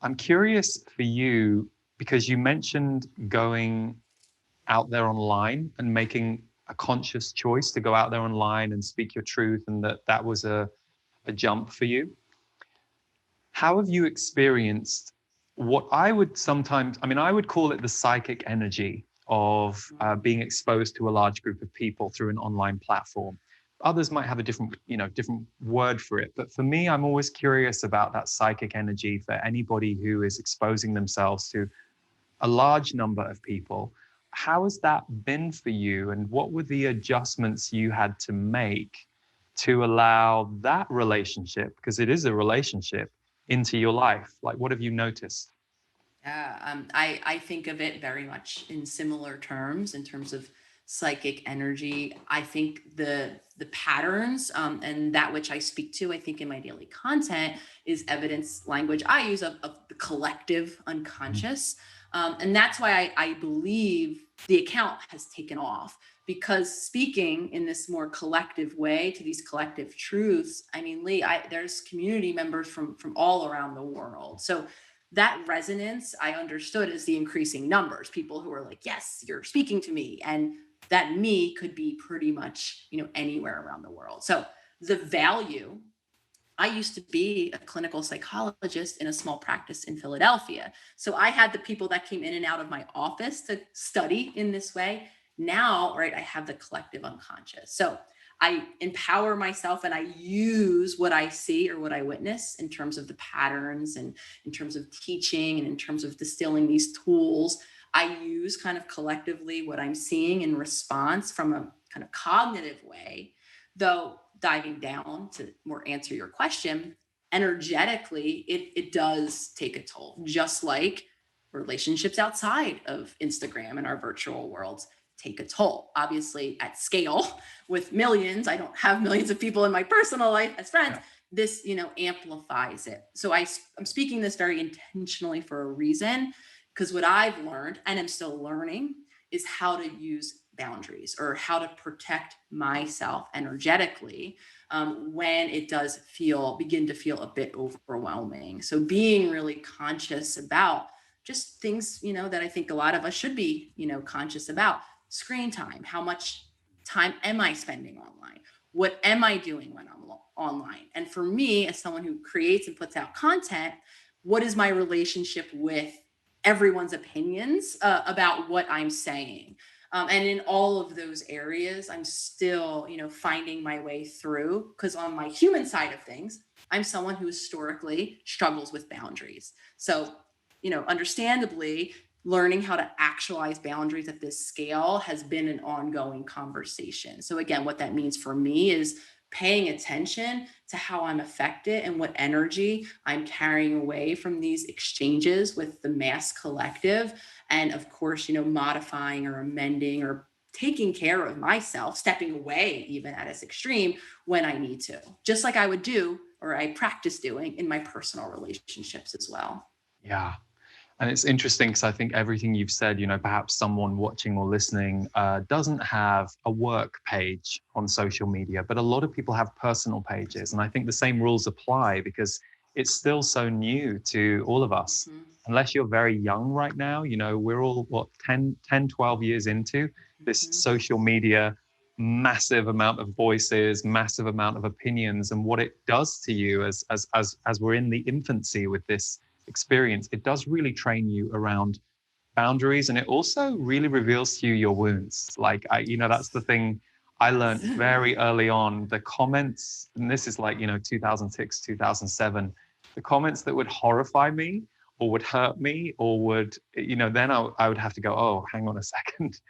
I'm curious for you because you mentioned going out there online and making a conscious choice to go out there online and speak your truth, and that was a jump for you. How have you experienced what I would sometimes, I mean, I would call it the psychic energy of being exposed to a large group of people through an online platform? Others might have a different, different word for it. But for me, I'm always curious about that psychic energy for anybody who is exposing themselves to a large number of people. How has that been for you? And what were the adjustments you had to make to allow that relationship, because it is a relationship, into your life? Like, what have you noticed? Yeah, I think of it very much in similar terms, in terms of psychic energy. I think the patterns and that which I speak to, I think in my daily content, is evidence language I use of the collective Mhm. unconscious. And that's why I believe the account has taken off, because speaking in this more collective way to these collective truths. I mean, Lee, there's community members from all around the world. So that resonance I understood as the increasing numbers, people who are like, yes, you're speaking to me. And that me could be pretty much, anywhere around the world. So the value, I used to be a clinical psychologist in a small practice in Philadelphia. So I had the people that came in and out of my office to study in this way. Now, right, I have the collective unconscious. So I empower myself and I use what I see or what I witness in terms of the patterns and in terms of teaching and in terms of distilling these tools. I use kind of collectively what I'm seeing in response from a kind of cognitive way, though diving down to more answer your question, energetically, it does take a toll, just like relationships outside of Instagram and our virtual worlds take a toll. Obviously, at scale with millions, I don't have millions of people in my personal life as friends. Yeah. This, amplifies it. So I'm speaking this very intentionally for a reason, because what I've learned and I'm still learning is how to use boundaries or how to protect myself energetically when it does begin to feel a bit overwhelming. So being really conscious about just things, that I think a lot of us should be, conscious about: screen time. How much time am I spending online? What am I doing when I'm online? And for me, as someone who creates and puts out content, what is my relationship with everyone's opinions about what I'm saying? And in all of those areas, I'm still, finding my way through, because on my human side of things, I'm someone who historically struggles with boundaries. So, understandably, learning how to actualize boundaries at this scale has been an ongoing conversation. So, again, what that means for me is paying attention to how I'm affected and what energy I'm carrying away from these exchanges with the mass collective. And of course, modifying or amending or taking care of myself, stepping away even at its extreme when I need to, just like I would do or I practice doing in my personal relationships as well. Yeah. And it's interesting because I think everything you've said, perhaps someone watching or listening doesn't have a work page on social media, but a lot of people have personal pages. And I think the same rules apply because it's still so new to all of us. Mhm. Unless you're very young right now, we're all, what, 12 years into this Mhm. social media, massive amount of voices, massive amount of opinions, and what it does to you as we're in the infancy with this experience. It does really train you around boundaries, and it also really reveals to you your wounds. Like, that's the Yes. thing I Yes. learned very early on. The comments, and this is like 2006, 2007, the comments that would horrify me or would hurt me or would, then I would have to go, oh, hang on a second.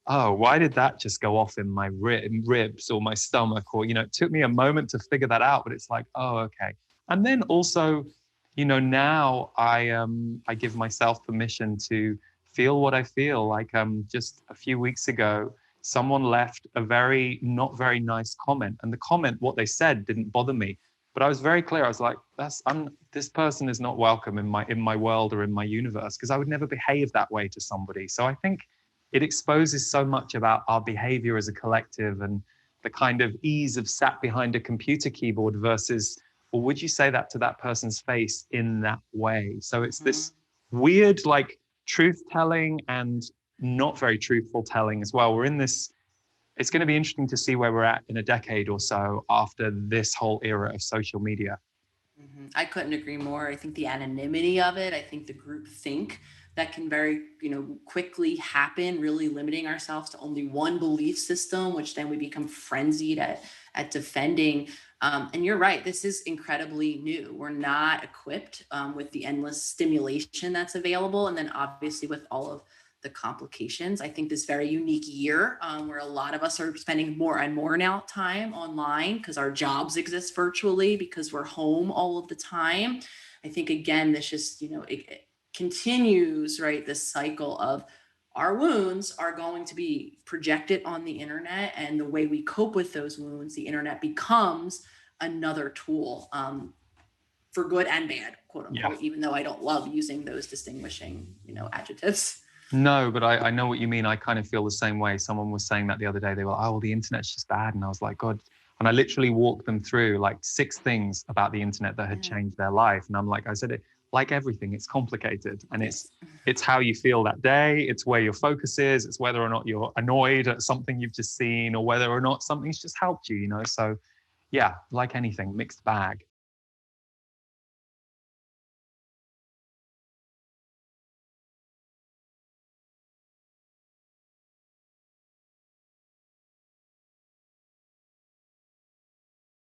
Oh, why did that just go off in my ribs or my stomach? Or, it took me a moment to figure that out, but it's like, oh, okay. And then also, now I give myself permission to feel what I feel. Like just a few weeks ago, someone left a not very nice comment. And the comment, what they said didn't bother me. But I was very clear. I was like, this person is not welcome in my world or in my universe, because I would never behave that way to somebody. So I think it exposes so much about our behavior as a collective and the kind of ease of sat behind a computer keyboard versus or would you say that to that person's face in that way? So it's Mhm. this weird, like, truth telling and not very truthful telling as well. We're in this, it's going to be interesting to see where we're at in a decade or so after this whole era of social media. I couldn't agree more. I think the anonymity of it, I think the group think that can very, quickly happen, really limiting ourselves to only one belief system, which then we become frenzied at defending. And you're right, this is incredibly new. We're not equipped with the endless stimulation that's available. And then obviously with all of the complications. I think this very unique year where a lot of us are spending more and more now time online because our jobs exist virtually because we're home all of the time. I think again, this just, it continues, right? This cycle of our wounds are going to be projected on the internet, and the way we cope with those wounds, the internet becomes another tool for good and bad, quote Yeah. unquote, even though I don't love using those distinguishing, adjectives. No, but I know what you mean. I kind of feel the same way. Someone was saying that the other day. They were like, oh, well, the internet's just bad. And I was like, God. And I literally walked them through like 6 things about the internet that had Yeah. changed their life. And I'm like, I said it, like everything, it's complicated. And Yes. it's how you feel that day. It's where your focus is. It's whether or not you're annoyed at something you've just seen or whether or not something's just helped you, So yeah, like anything, mixed bag.